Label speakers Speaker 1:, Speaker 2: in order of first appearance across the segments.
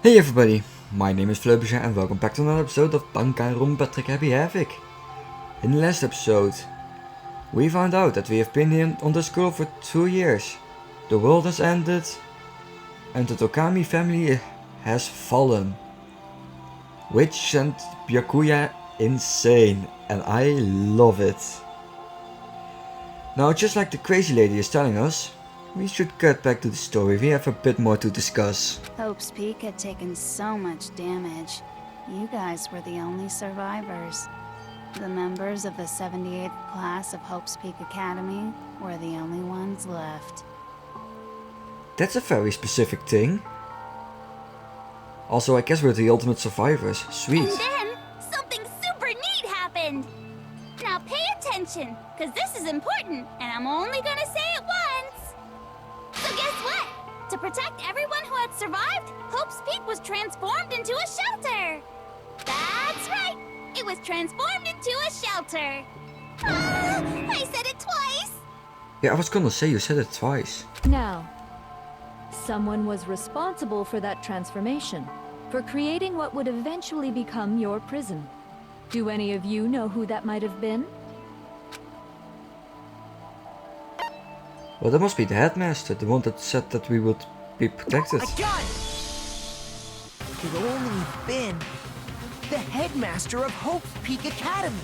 Speaker 1: Hey everybody, my name is Flubberja and welcome back to another episode of Danganronpa Happy Havoc. In the last episode, we found out that we have been here on the school for 2 years. The world has ended and the Tokami family has fallen, which sent Byakuya insane, and I love it. Now, just like the crazy lady is telling us, we should get back to the story. We have a bit more to discuss.
Speaker 2: Hope's Peak had taken so much damage. You guys were the only survivors. The members of the 78th class of Hope's Peak Academy were the only ones left.
Speaker 1: That's a very specific thing. Also, I guess we're the ultimate survivors. Sweet.
Speaker 3: And then, something super neat happened! Now pay attention, cause this is important, and I'm only gonna say it once! So guess what? To protect everyone who had survived, Hope's Peak was transformed into a shelter! That's right! It was transformed into a shelter! Ah, I said it twice!
Speaker 1: Yeah, I was gonna say you said it twice.
Speaker 4: Now, someone was responsible for that transformation, for creating what would eventually become your prison. Do any of you know who that might have been?
Speaker 1: Well, that must be the headmaster, the one that said that we would be protected.
Speaker 5: I got it! Could only have been the headmaster of Hope's Peak Academy.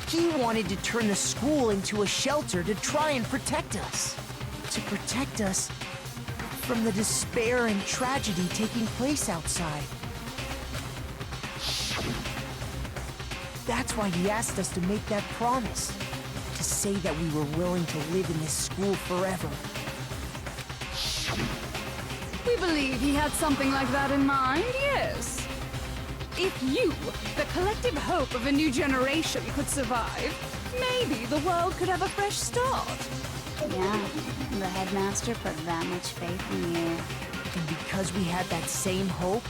Speaker 5: He wanted to turn the school into a shelter to try and protect us. To protect us from the despair and tragedy taking place outside. That's why he asked us to make that promise. To say that we were willing to live in this school forever.
Speaker 6: We believe he had something like that in mind, yes. If you, the collective hope of a new generation, could survive, maybe the world could have a fresh start.
Speaker 2: Yeah, the headmaster put that much faith in you.
Speaker 5: And because we had that same hope,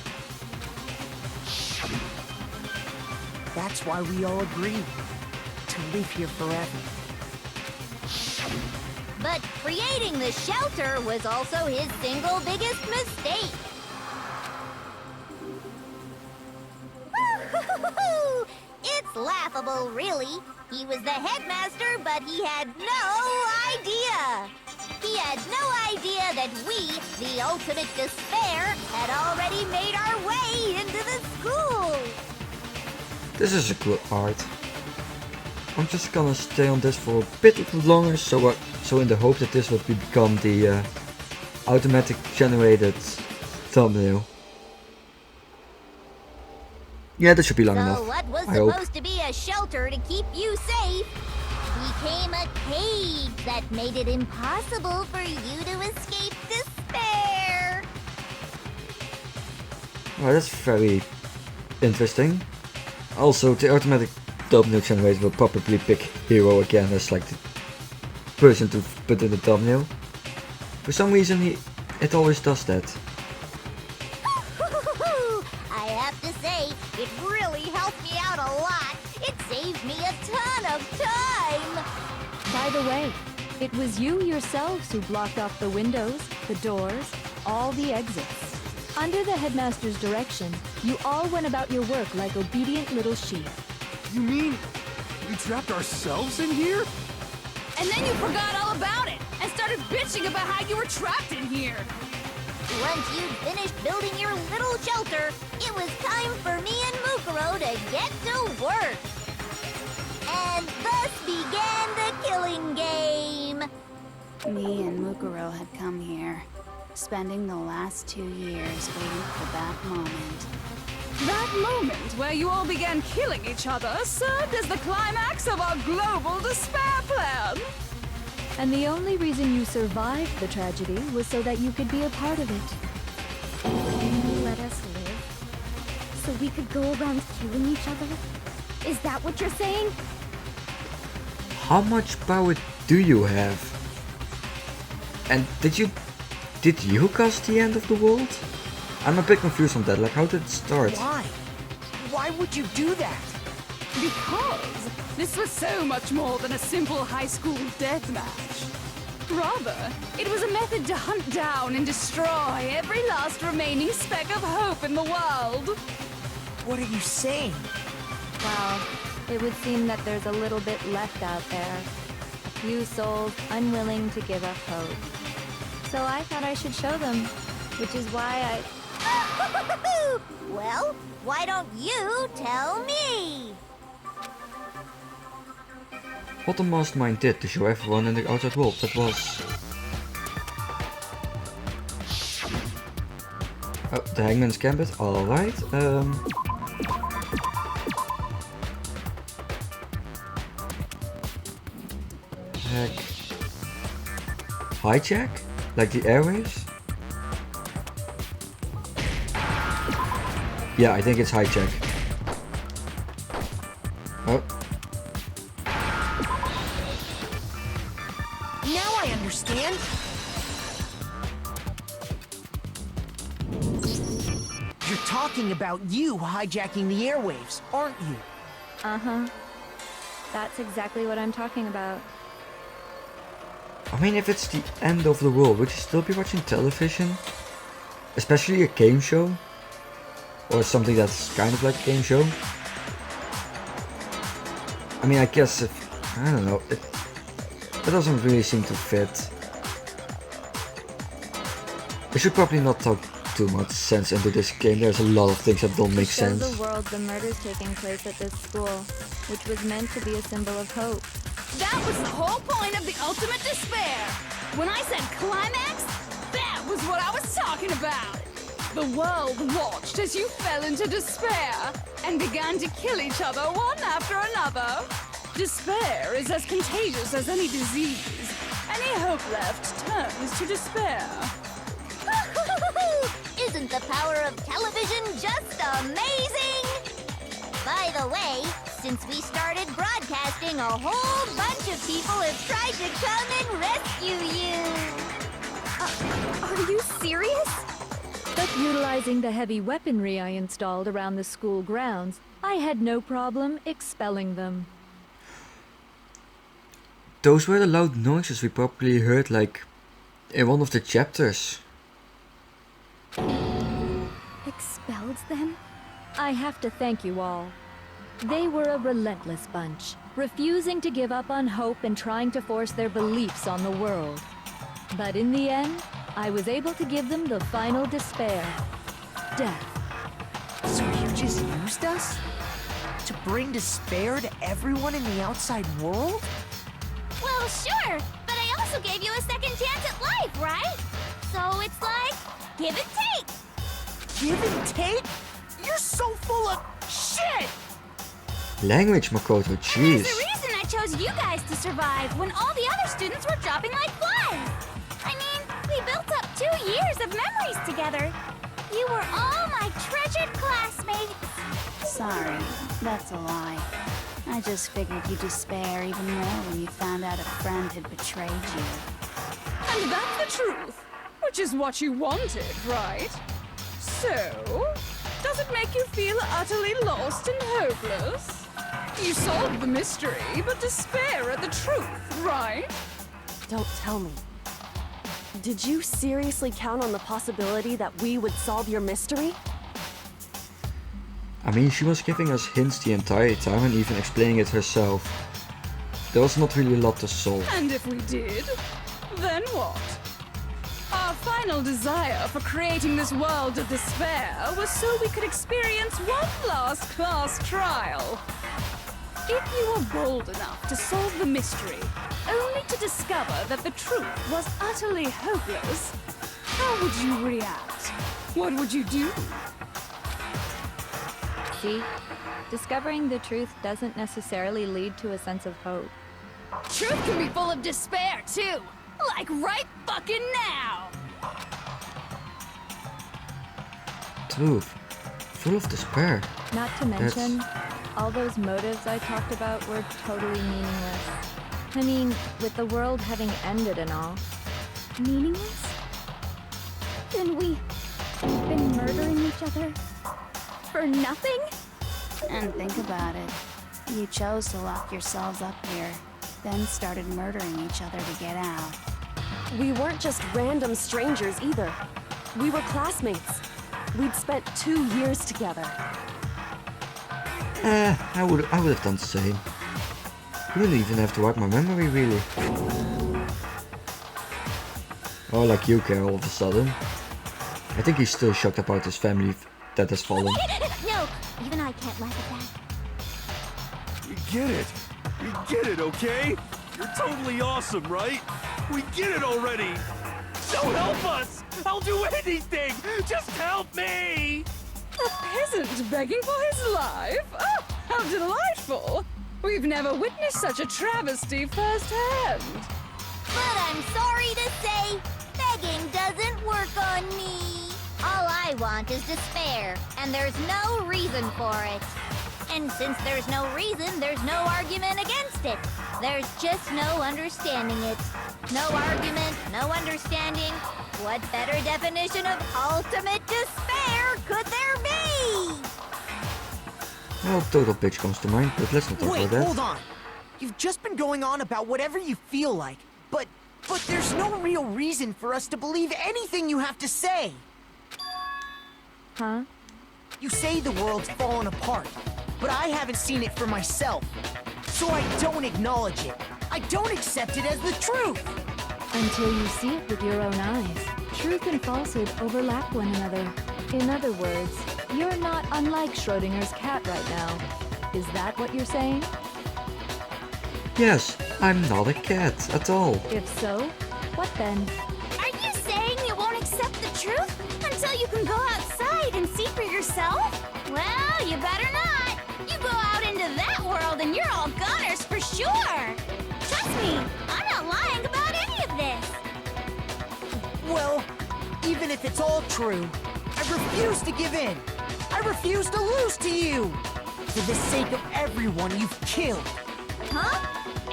Speaker 5: that's why we all agreed to live here forever.
Speaker 3: But creating the shelter was also his single biggest mistake. It's laughable, really. He was the headmaster, but he had no idea. He had no idea that we, the ultimate despair, had already made our way into the school.
Speaker 1: This is a good part. I'm just gonna stay on this for a bit longer, so in the hope that this will become the automatic generated thumbnail. Yeah, that should be long enough.
Speaker 3: So what was
Speaker 1: I hope.
Speaker 3: supposed to be a shelter to keep you safe became a cage that made it impossible for you to escape despair.
Speaker 1: Well, that's very interesting. Also, the automatic thumbnail generator will probably pick Hero again as like the person to put in the thumbnail. For some reason, it always does that.
Speaker 3: I have to say, it really helped me out a lot. It saved me a ton of time.
Speaker 4: By the way, it was you yourselves who blocked off the windows, the doors, all the exits. Under the headmaster's direction, you all went about your work like obedient little sheep.
Speaker 7: You mean we trapped ourselves in here?
Speaker 6: And then you forgot all about it and started bitching about how you were trapped in here.
Speaker 3: Once you'd finished building your little shelter, it was time for me and Mukuro to get to work. And thus began the killing game.
Speaker 2: Me and Mukuro had come here, spending the last 2 years waiting for that moment.
Speaker 6: That moment where you all began killing each other served as the climax of our global despair plan.
Speaker 4: And the only reason you survived the tragedy was so that you could be a part of it.
Speaker 8: You let us live? So we could go around killing each other? Is that what you're saying?
Speaker 1: How much power do you have? And did you cause the end of the world? I'm a bit confused on that, like how did it start?
Speaker 5: Why? Why would you do that?
Speaker 6: Because this was so much more than a simple high school deathmatch. Rather, it was a method to hunt down and destroy every last remaining speck of hope in the world.
Speaker 5: What are you saying?
Speaker 4: Well, it would seem that there's a little bit left out there. A few souls unwilling to give up hope. So I thought I should show them, which is why I...
Speaker 3: Well, why don't you tell me?
Speaker 1: What the mastermind did to show everyone in the outside world, that was... Oh, the Hangman's Gambit, alright. Heck. Hijack? Like the airwaves? Yeah, I think it's hijack. Oh.
Speaker 5: Now I understand. You're talking about you hijacking the airwaves, aren't you?
Speaker 4: Uh-huh. That's exactly what I'm talking about.
Speaker 1: I mean, if it's the end of the world, would you still be watching television? Especially a game show? Or something that's kind of like a game show? I mean, I guess if... I don't know, it doesn't really seem to fit. We should probably not talk too much sense into this game. There's a lot of things that don't make
Speaker 4: Show
Speaker 1: sense.
Speaker 4: the world the murders taking place at this school, which was meant to be a symbol of hope.
Speaker 6: That was the whole point of the ultimate despair. When I said climax, that was what I was talking about. The world watched as you fell into despair and began to kill each other one after another. Despair is as contagious as any disease. Any hope left turns to despair.
Speaker 3: Isn't the power of television just amazing? By the way, since we started broadcasting, a whole bunch of people have tried to come and rescue you.
Speaker 8: Are you serious?
Speaker 4: But utilizing the heavy weaponry I installed around the school grounds, I had no problem expelling them.
Speaker 1: Those were the loud noises we probably heard like in one of the chapters.
Speaker 8: Expelled them?
Speaker 4: I have to thank you all. They were a relentless bunch, refusing to give up on hope and trying to force their beliefs on the world. But in the end, I was able to give them the final despair. Death.
Speaker 5: So you just used us? To bring despair to everyone in the outside world?
Speaker 3: Well, sure, but I also gave you a second chance at life, right? So it's like, give and take.
Speaker 5: Give and take? You're so full of shit!
Speaker 1: Language, Makoto,
Speaker 3: There's
Speaker 1: jeez.
Speaker 3: a reason I chose you guys to survive when all the other students were dropping like flies. I mean, we built up 2 years of memories together. You were all my treasured classmates.
Speaker 2: Sorry, that's a lie. I just figured you'd despair even more when you found out a friend had betrayed you.
Speaker 6: And that's the truth, which is what you wanted, right? So, does it make you feel utterly lost and hopeless? You solved the mystery, but despair at the truth, right?
Speaker 9: Don't tell me. Did you seriously count on the possibility that we would solve your mystery?
Speaker 1: I mean, she was giving us hints the entire time and even explaining it herself. There was not really a lot to solve.
Speaker 6: And if we did, then what? Our final desire for creating this world of despair was so we could experience one last class trial. If you were bold enough to solve the mystery, only to discover that the truth was utterly hopeless, how would you react? What would you do?
Speaker 4: See? Discovering the truth doesn't necessarily lead to a sense of hope.
Speaker 6: Truth can be full of despair, too! Like right fucking now!
Speaker 1: Truth. Full of despair.
Speaker 4: Not to mention, all those motives I talked about were totally meaningless. I mean, with the world having ended and all.
Speaker 8: Meaningless? Then we've been murdering each other for nothing?
Speaker 2: And think about it. You chose to lock yourselves up here, then started murdering each other to get out.
Speaker 9: We weren't just random strangers either. We were classmates. We'd spent 2 years together.
Speaker 1: I would have done the same. You wouldn't even have to wipe my memory, really. Oh, like you care all of a sudden. I think he's still shocked about his family that has fallen.
Speaker 3: No, even I can't laugh at that.
Speaker 7: We get it. We get it, okay? You're totally awesome, right? We get it already. So help us. I'll do anything. Just help me.
Speaker 6: A peasant begging for his life? Oh, how delightful! We've never witnessed such a travesty firsthand.
Speaker 3: But I'm sorry to say, begging doesn't work on me. All I want is despair, and there's no reason for it. And since there's no reason, there's no argument against it. There's just no understanding it. No argument, no understanding. What better definition of ultimate despair could there be?
Speaker 1: Well, total bitch comes to mind, but let's not talk
Speaker 5: Wait,
Speaker 1: about that.
Speaker 5: hold on. You've just been going on about whatever you feel like, but there's no real reason for us to believe anything you have to say.
Speaker 4: Huh?
Speaker 5: You say the world's fallen apart, but I haven't seen it for myself. So I don't acknowledge it. I don't accept it as the truth.
Speaker 4: Until you see it with your own eyes. Truth and falsehood overlap one another. In other words, you're not unlike Schrodinger's cat right now. Is that what you're saying?
Speaker 1: Yes, I'm not a cat at all.
Speaker 4: If so, what then?
Speaker 3: Are you saying you won't accept the truth until you can go outside and see for yourself? Well, you better not. You go out into that world and you're all goners for sure. Trust me, I'm not lying about any of this.
Speaker 5: Well, even if it's all true, I refuse to give in. I refuse to lose to you. For the sake of everyone you've killed.
Speaker 3: Huh?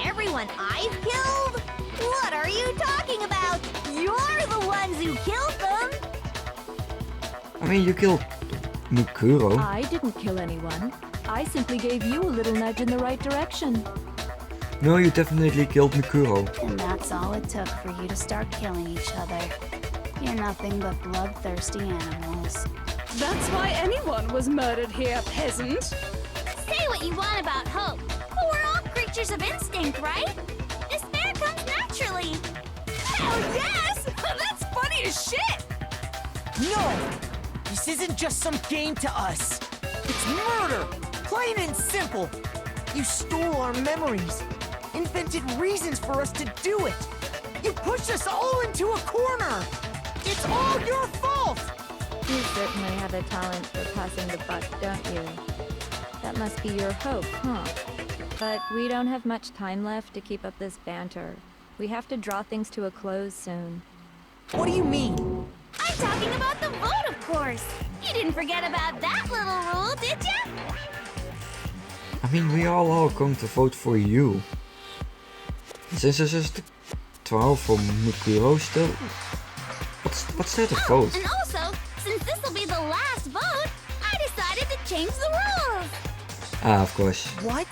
Speaker 3: Everyone I've killed? What are you talking about? You're the ones who killed them.
Speaker 1: I mean, you killed Mikuro.
Speaker 4: I didn't kill anyone. I simply gave you a little nudge in the right direction.
Speaker 1: No, you definitely killed Mikuro.
Speaker 2: And that's all it took for you to start killing each other. You're nothing but bloodthirsty animals.
Speaker 6: That's why anyone was murdered here, peasant.
Speaker 3: Say what you want about hope, but we're all creatures of instinct, right? Despair comes naturally.
Speaker 6: Hell yes! That's funny as shit!
Speaker 5: No! This isn't just some game to us. It's murder! Plain and simple! You stole our memories, invented reasons for us to do it. You pushed us all into a corner! It's all your fault!
Speaker 4: You certainly have a talent for passing the buck, don't you? That must be your hope, huh? But we don't have much time left to keep up this banter. We have to draw things to a close soon.
Speaker 5: What do you mean?
Speaker 3: I'm talking about the vote, of course. You didn't forget about that little rule, did you?
Speaker 1: I mean, we are all going to vote for you. Since there's just 12 for Mikuro still. What's there to vote?
Speaker 3: And also, since this will be the last vote, I decided to change the rules.
Speaker 1: Ah, of course.
Speaker 5: What?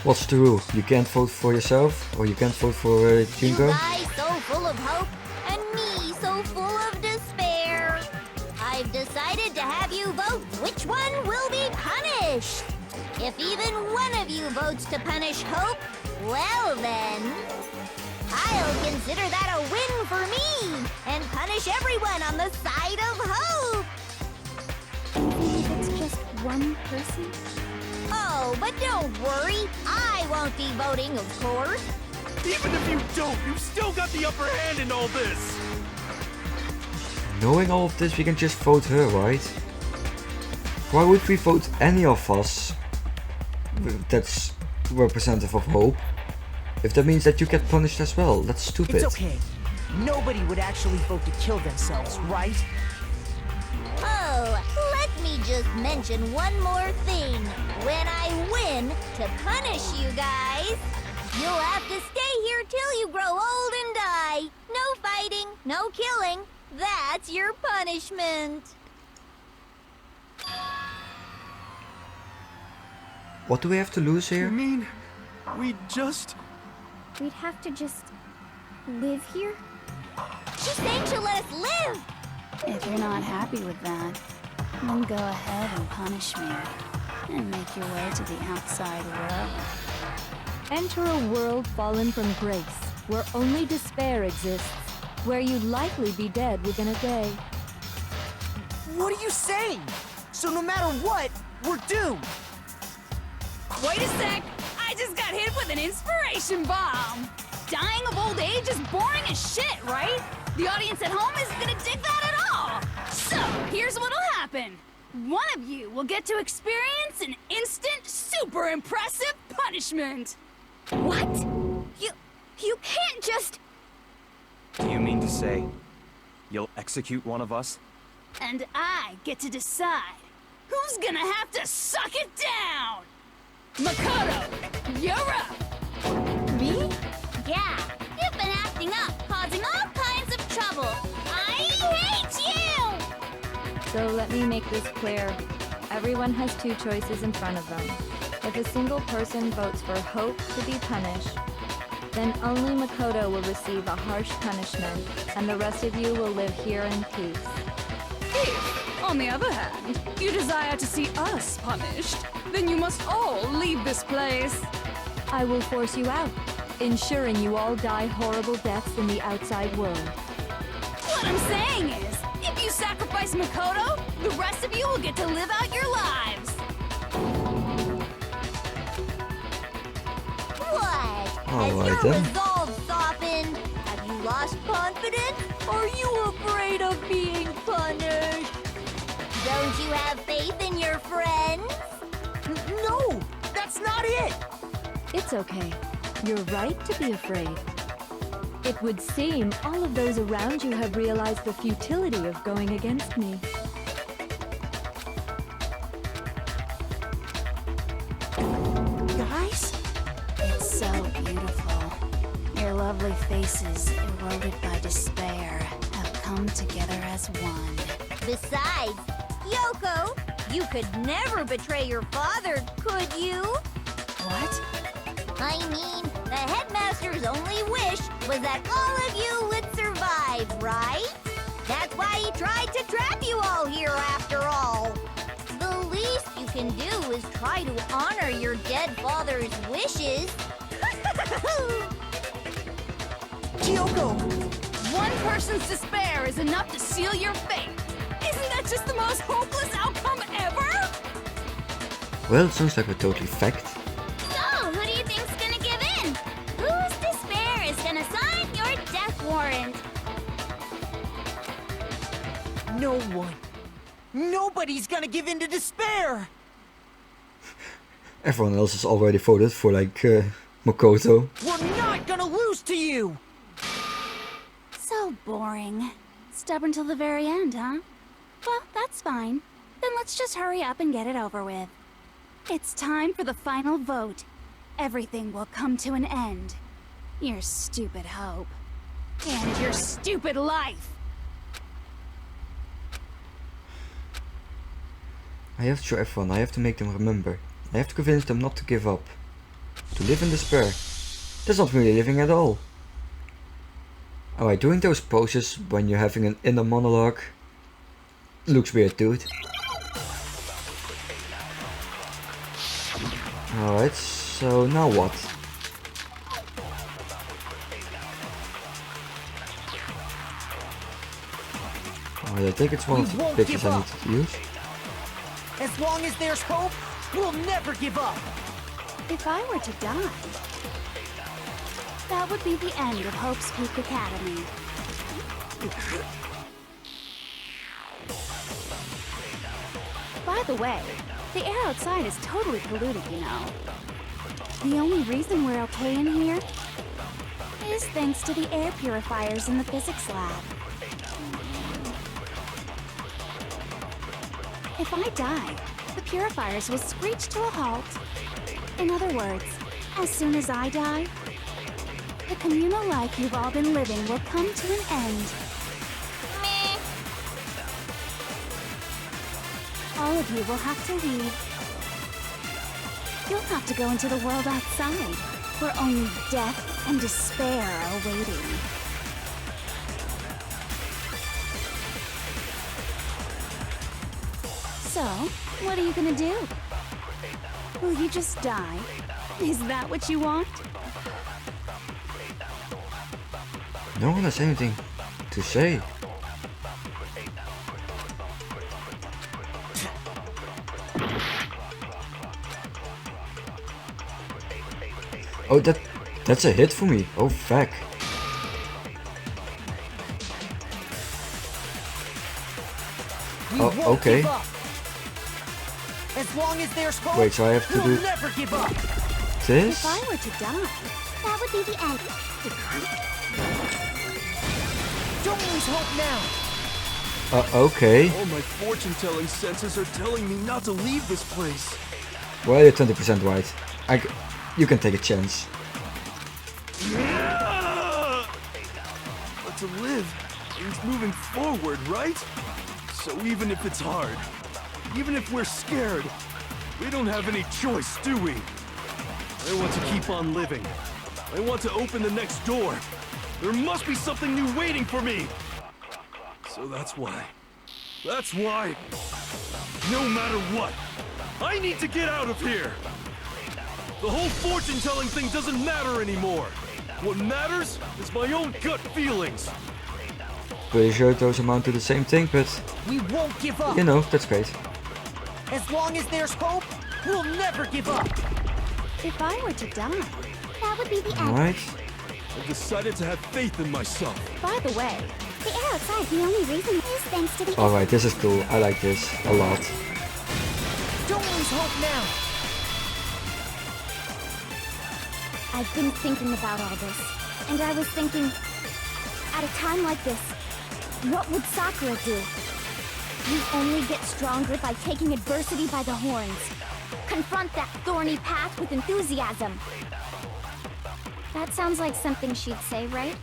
Speaker 1: What's the rule? You can't vote for yourself, or you can't vote for
Speaker 3: You
Speaker 1: Jingo?
Speaker 3: guys so full of hope, and me so full of despair. I've decided to have you vote which one will be punished. If even one of you votes to punish hope, well then, I'll consider that a win for me, and punish everyone on the side of hope.
Speaker 8: Even if it's just one person?
Speaker 3: Oh, but don't worry, I won't be voting, of course.
Speaker 7: Even if you don't, you've still got the upper hand in all this.
Speaker 1: Knowing all of this, we can just vote her, right? Why would we vote any of us that's representative of hope? If that means that you get punished as well, that's stupid.
Speaker 5: It's okay. Nobody would actually vote to kill themselves, right?
Speaker 3: Oh, let me just mention one more thing. When I win to punish you guys, you'll have to stay here till you grow old and die. No fighting, no killing. That's your punishment.
Speaker 1: What do we have to lose
Speaker 7: You
Speaker 1: here?
Speaker 7: mean we just...
Speaker 8: We'd have to just live here?
Speaker 3: She's saying she'll let us live!
Speaker 2: If you're not happy with that, then go ahead and punish me. And make your way to the outside world.
Speaker 4: Enter a world fallen from grace, where only despair exists, where you'd likely be dead within a day.
Speaker 5: What are you saying? So no matter what, we're doomed.
Speaker 6: Wait a sec! I just got hit with an inspiration bomb! Dying of old age is boring as shit, right? The audience at home isn't gonna dig that at all! So, here's what'll happen. One of you will get to experience an instant, super impressive punishment!
Speaker 8: What? You can't just...
Speaker 10: Do you mean to say you'll execute one of us?
Speaker 6: And I get to decide who's gonna have to suck it down! Makoto, you're up!
Speaker 8: Me?
Speaker 3: Yeah, you've been acting up, causing all kinds of trouble. I hate you!
Speaker 4: So let me make this clear. Everyone has two choices in front of them. If a single person votes for Hope to be punished, then only Makoto will receive a harsh punishment, and the rest of you will live here in peace.
Speaker 6: If, on the other hand, you desire to see us punished, then you must all leave this place.
Speaker 4: I will force you out, ensuring you all die horrible deaths in the outside world.
Speaker 6: What I'm saying is, if you sacrifice Makoto, the rest of you will get to live out your lives.
Speaker 3: What?
Speaker 1: All
Speaker 3: Has
Speaker 1: right,
Speaker 3: your
Speaker 1: then.
Speaker 3: resolve softened? Have you lost confidence?
Speaker 8: Are you afraid of being punished?
Speaker 3: Don't you have faith in your friends?
Speaker 5: No, that's not it.
Speaker 4: It's okay. You're right to be afraid. It would seem all of those around you have realized the futility of going against me.
Speaker 5: Guys?
Speaker 2: It's so beautiful. Your lovely faces, eroded by despair, have come together as one.
Speaker 3: Besides, Yoko, you could never betray your father, could you?
Speaker 2: What?
Speaker 3: I mean, the headmaster's only wish was that all of you would survive, right? That's why he tried to trap you all here after all. The least you can do is try to honor your dead father's wishes.
Speaker 5: Kyoko!
Speaker 6: One person's despair is enough to seal your fate. Isn't that just the most hopeless outcome ever?
Speaker 1: Well, it sounds like a totally fact.
Speaker 3: So, who do you think's gonna give in? Whose despair is gonna sign your death warrant?
Speaker 5: No one. Nobody's gonna give in to despair!
Speaker 1: Everyone else has already voted for like Makoto.
Speaker 5: We're not gonna lose to you!
Speaker 2: So boring. Stubborn till the very end, huh? Well, that's fine. Then let's just hurry up and get it over with. It's time for the final vote. Everything will come to an end. Your stupid hope.
Speaker 6: And your stupid life.
Speaker 1: I have to show everyone, I have to make them remember. I have to convince them not to give up. To live in despair. That's not really living at all. Alright, doing those poses when you're having an inner monologue looks weird, dude. Alright, so now what? Alright, I think it's one of the pictures I need to use.
Speaker 5: As long as there's hope, we'll never give up!
Speaker 2: If I were to die, that would be the end of Hope's Peak Academy. By the way, the air outside is totally polluted, you know. The only reason we're okay in here is thanks to the air purifiers in the physics lab. If I die, the purifiers will screech to a halt. In other words, as soon as I die, the communal life you've all been living will come to an end.
Speaker 3: Meh.
Speaker 2: All of you will have to leave. You'll have to go into the world outside, where only death and despair are waiting. So, what are you gonna do? Will you just die? Is that what you want?
Speaker 1: No one has anything to say. Oh, that's a hit for me. Oh, fuck.
Speaker 5: We
Speaker 1: Oh,
Speaker 5: won't
Speaker 1: okay.
Speaker 5: give up. As long as there's hope,
Speaker 1: Wait, so I have to
Speaker 5: we'll
Speaker 1: do
Speaker 5: never give up.
Speaker 1: this?
Speaker 2: If I were to die, that would be the end.
Speaker 5: Don't lose hope now.
Speaker 1: Okay.
Speaker 7: All my fortune-telling senses are telling me not to leave this place.
Speaker 1: Well, you're 20% right. You can take a chance.
Speaker 7: But to live means moving forward, right? So even if it's hard, even if we're scared, we don't have any choice, do we? I want to keep on living. I want to open the next door. There must be something new waiting for me. So that's why, no matter what, I need to get out of here. The whole fortune-telling thing doesn't matter anymore. What matters is my own gut feelings.
Speaker 1: Pretty sure those amount to the same thing, but
Speaker 5: We won't give up.
Speaker 1: you know, that's great.
Speaker 5: As long as there's hope, we'll never give up.
Speaker 2: If I were to die, that would be the end.
Speaker 1: Alright.
Speaker 7: I've decided to have faith in myself.
Speaker 2: By the way, the air outside, the only reason is thanks to the
Speaker 1: Alright, this is cool. I like this a lot.
Speaker 5: Don't lose hope now.
Speaker 8: I've been thinking about all this, and I was thinking, at a time like this, what would Sakura do? You only get stronger by taking adversity by the horns. Confront that thorny path with enthusiasm.
Speaker 2: That sounds like something she'd say, right?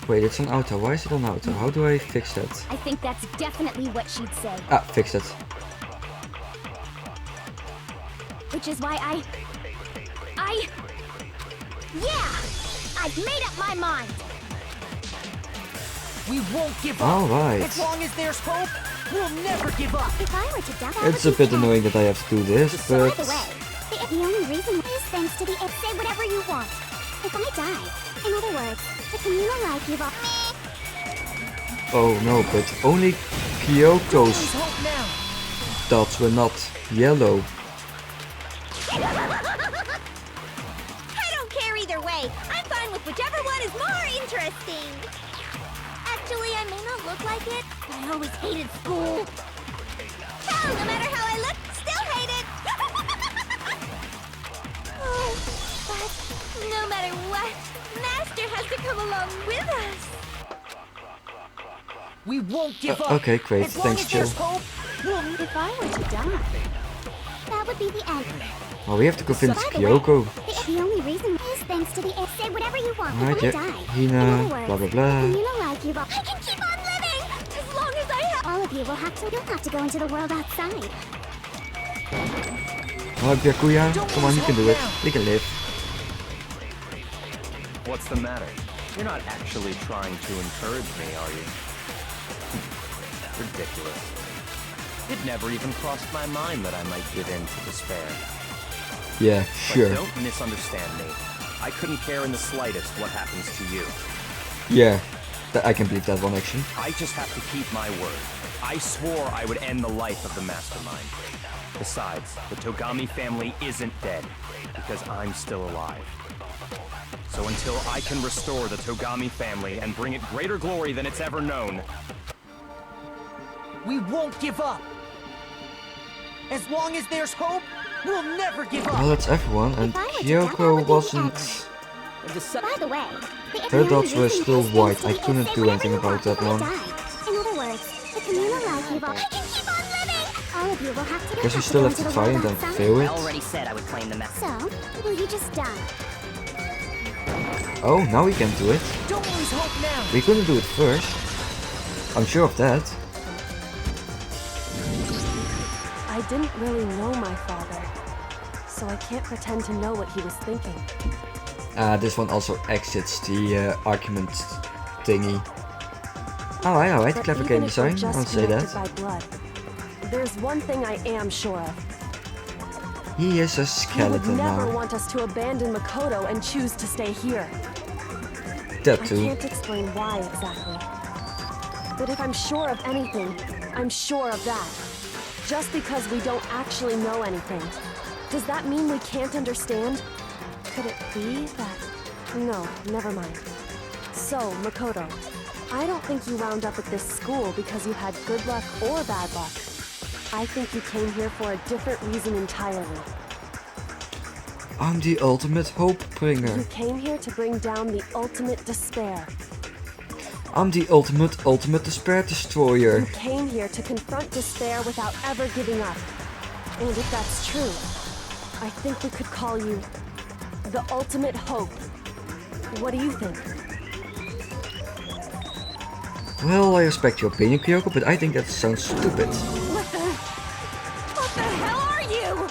Speaker 1: Wait, it's on auto. Why is it on auto? How do I fix that?
Speaker 8: I think that's definitely what she'd say.
Speaker 1: Ah, fixed it.
Speaker 8: Which is why yeah! I've made up my mind!
Speaker 5: We won't give up.
Speaker 1: Alright.
Speaker 5: As long as there's hope, we'll never give up.
Speaker 8: If I were to die, that
Speaker 1: It's a
Speaker 8: would be
Speaker 1: bit
Speaker 8: the end.
Speaker 1: annoying that I have to do this,
Speaker 8: By
Speaker 1: but
Speaker 8: the way, the only reason is thanks to the say whatever you want. If I die, in other words, the communal life you've
Speaker 1: oh no, but only
Speaker 5: Lose
Speaker 1: Kyoko's
Speaker 5: hope now.
Speaker 1: dots were not yellow.
Speaker 3: I don't care either way. I'm fine with whichever one is more interesting. Actually, I may not look like it, but I always hated school. Hell, no matter how I look, still hate it. Oh, but no matter what, Master has to come along with us.
Speaker 5: We won't give up.
Speaker 1: Okay, great.
Speaker 5: As long
Speaker 1: Thanks,
Speaker 5: as there's
Speaker 1: Jill.
Speaker 5: hope, we'll
Speaker 2: If I were to die, that would be the end.
Speaker 1: Well, we have to convince
Speaker 2: By the
Speaker 1: Kyoko.
Speaker 2: The only reason is thanks to the say whatever you want.
Speaker 1: Alright,
Speaker 2: If I
Speaker 1: yeah.
Speaker 2: die,
Speaker 1: Hina,
Speaker 2: in other words,
Speaker 1: blah blah
Speaker 2: the
Speaker 1: blah.
Speaker 2: communal life you've
Speaker 3: I can keep on living as long as I have.
Speaker 2: all of you will have to. You'll have to go into the world outside.
Speaker 1: Alright, Byakuya, come on, you can do it. You can live.
Speaker 10: What's the matter? You're not actually trying to encourage me, are you? Ridiculous. It never even crossed my mind that I might give in to despair.
Speaker 1: Yeah, sure.
Speaker 10: But don't misunderstand me. I couldn't care in the slightest what happens to you.
Speaker 1: Yeah, I can believe that one actually.
Speaker 10: I just have to keep my word. I swore I would end the life of the mastermind. Besides, the Togami family isn't dead, because I'm still alive. So until I can restore the Togami family and bring it greater glory than it's ever known,
Speaker 5: We won't give up. As long as there's hope, we'll never give up.
Speaker 1: Well, that's everyone, and Kyoko wasn't...
Speaker 2: By the way,
Speaker 1: Her dots were still white. I couldn't do anything about that one.
Speaker 2: In other words, the communal life you've I can keep on living. All of you will have to.
Speaker 1: Guess we still have to try and then fail it.
Speaker 8: already said I would claim the message.
Speaker 2: So, will you just die?
Speaker 1: Oh, now we can do it.
Speaker 5: Don't lose hope now.
Speaker 1: We couldn't do it first. I'm sure of that.
Speaker 9: I didn't really know my father, so I can't pretend to know what he was thinking.
Speaker 1: This one also exits the argument thingy. Alright,
Speaker 9: But
Speaker 1: clever
Speaker 9: even
Speaker 1: game
Speaker 9: if we're
Speaker 1: design, I
Speaker 9: just
Speaker 1: won't say
Speaker 9: connected
Speaker 1: that.
Speaker 9: by blood, there's one thing I am sure of.
Speaker 1: He is a
Speaker 9: He would
Speaker 1: skeleton
Speaker 9: never
Speaker 1: now.
Speaker 9: want us to abandon Makoto and choose to stay here.
Speaker 1: That
Speaker 9: I
Speaker 1: too.
Speaker 9: can't explain why exactly. But if I'm sure of anything, I'm sure of that. Just because we don't actually know anything, does that mean we can't understand? Could it be that... No, never mind. So, Makoto, I don't think you wound up at this school because you had good luck or bad luck. I think you came here for a different reason entirely.
Speaker 1: I'm the ultimate hope bringer.
Speaker 9: You came here to bring down the ultimate despair.
Speaker 1: I'm the ultimate despair destroyer.
Speaker 9: You came here to confront despair without ever giving up. And if that's true, I think we could call you the ultimate hope. What do you think?
Speaker 1: Well, I respect your opinion, Kyoko, but I think that sounds stupid.
Speaker 3: What the hell are you?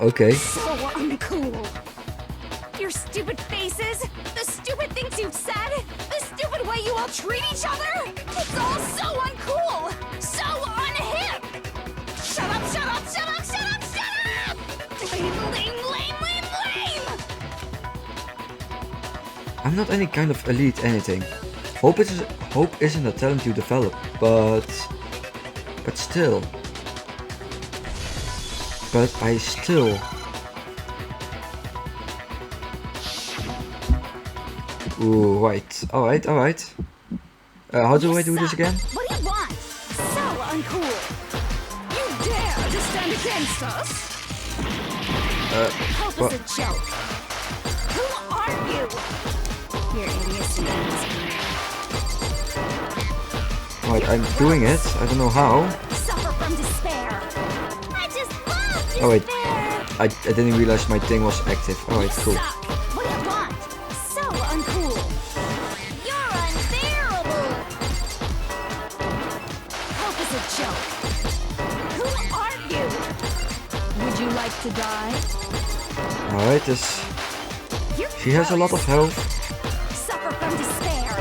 Speaker 1: Okay.
Speaker 3: So uncool. Your stupid faces, the stupid things you've said, the stupid way you all treat each other. It's all so uncool, so unhip. Shut up, shut up, shut up, shut up, shut up! Lame, lame, lame, lame, lame!
Speaker 1: I'm not any kind of elite anything. Hope isn't a talent you develop, but still. But I still. Ooh, right. Alright. How do I do this again?
Speaker 3: What do you want? So uncool.
Speaker 6: You dare to stand against us?
Speaker 3: Hope
Speaker 1: what?
Speaker 3: is a joke. Who are you? Your idiocy is
Speaker 1: Right, I'm doing it. I don't know how.
Speaker 3: suffer from despair. I just love despair.
Speaker 1: Oh wait, I didn't realize my thing was active. Alright, cool.
Speaker 3: Suck. What do you want? So uncool. You're unbearable. Hope is a joke. Who are you?
Speaker 4: Would you like to die?
Speaker 1: Alright,
Speaker 3: You're
Speaker 1: she has a lot of health,
Speaker 3: suffer from despair.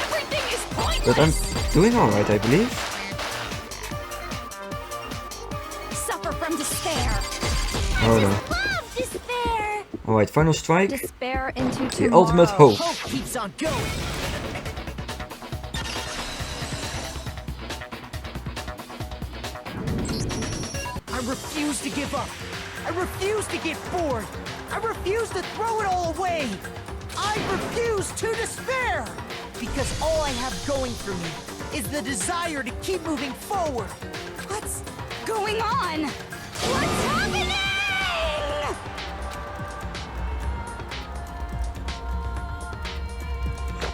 Speaker 3: Everything is pointless.
Speaker 1: but I'm doing alright, I believe.
Speaker 3: Suffer from despair.
Speaker 1: Oh no.
Speaker 3: Love despair.
Speaker 1: Alright, final strike.
Speaker 4: Despair into
Speaker 1: The ultimate
Speaker 4: tomorrow.
Speaker 1: hope.
Speaker 5: Hope keeps on going. I refuse to give up. I refuse to get bored. I refuse to throw it all away. I refuse to despair. Because all I have going for me is the desire to keep moving forward.
Speaker 3: What's going on? What's happening?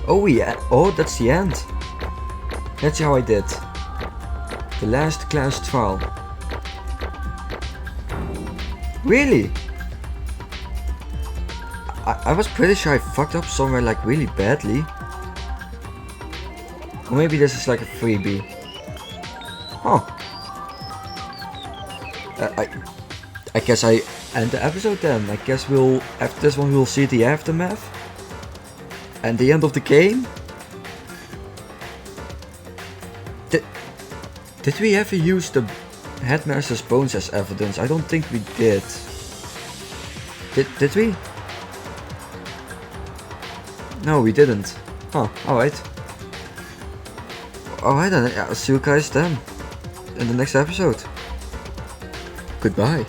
Speaker 1: Oh yeah, oh that's the end. That's how I did. The last class trial. Really? I was pretty sure I fucked up somewhere like really badly. Or maybe this is like a freebie. Huh. I guess I end the episode then. I guess after this one we'll see the aftermath. And the end of the game? Did we ever use the headmaster's bones as evidence? I don't think we did. Did we? No, we didn't. Huh, alright. Alright then, I'll see you guys then. In the next episode. Goodbye.